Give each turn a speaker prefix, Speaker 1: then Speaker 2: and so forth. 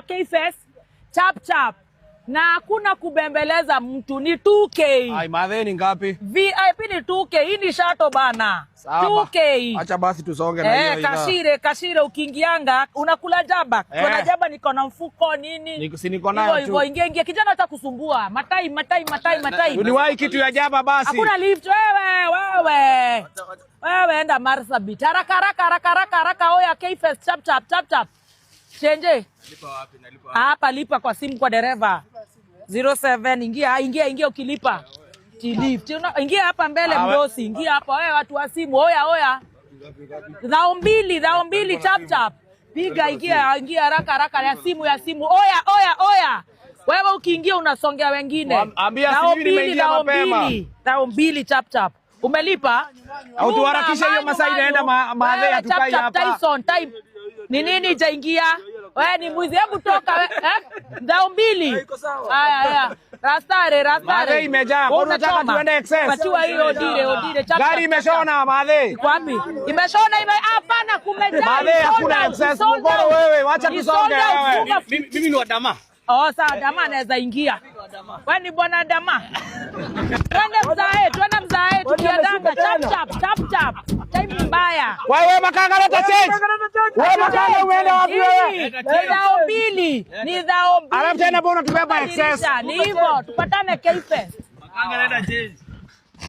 Speaker 1: ya K-Fest chap chap. Na hakuna kubembeleza mtu, ni 2K.
Speaker 2: Ai madheni ngapi?
Speaker 1: VIP ni 2K, hii ni shato bana. 2K.
Speaker 2: Acha basi tusonge na
Speaker 1: hiyo. Kashire ukiingianga unakula jaba. Kuna jaba niko na mfuko nini?
Speaker 2: Si niko nayo tu.
Speaker 1: Hivyo ingia kijana hata kusumbua. Matai.
Speaker 2: Uniwahi kitu ya jaba basi.
Speaker 1: Hakuna lift wewe enda Marsabit. Haraka oya K-Fest chap. Change.
Speaker 2: Lipa wapi? Nalipa
Speaker 1: hapa, lipa kwa simu kwa dereva. 07 ingia ukilipa. Lift. Ingia hapa mbele mdosi, ingia hapa wewe watu wa simu. Oya. Dhao mbili chap. Piga ingia haraka ya simu. Oya. Wewe ukiingia unasongea wengine.
Speaker 2: Ambia sijui nimeingia mapema.
Speaker 1: Dhao mbili chap. Umelipa?
Speaker 2: Au tuharakishe hiyo masaa inaenda madhe tukai hapa.
Speaker 1: Tyson, time. Ni nini jaingia? Wewe ni mwizi, hebu toka wewe. Dhao mbili. Haya. Rastare.
Speaker 2: Madhe imejaa. Unataka tuende excess?
Speaker 1: Patiwa hiyo odire chap.
Speaker 2: Gari imeshona madhe.
Speaker 1: Iko wapi? Imeshona hapana kumejaa.
Speaker 2: Madhe hakuna excess. Mbona wewe? Acha tusonge wewe. Mimi ni wa Dama.
Speaker 1: Sawa Dama anaweza ingia. Wewe ni bwana Dama. Twende mzae tukiadanga chap. Time mbaya.
Speaker 2: Wewe makanga leta change. Wewe makanga umeenda wapi wewe?
Speaker 1: Ni dhao mbili.
Speaker 2: Alafu tena mbona tubeba excess?
Speaker 1: Ni hivyo tupatane K-Fest.
Speaker 2: Makanga leta change.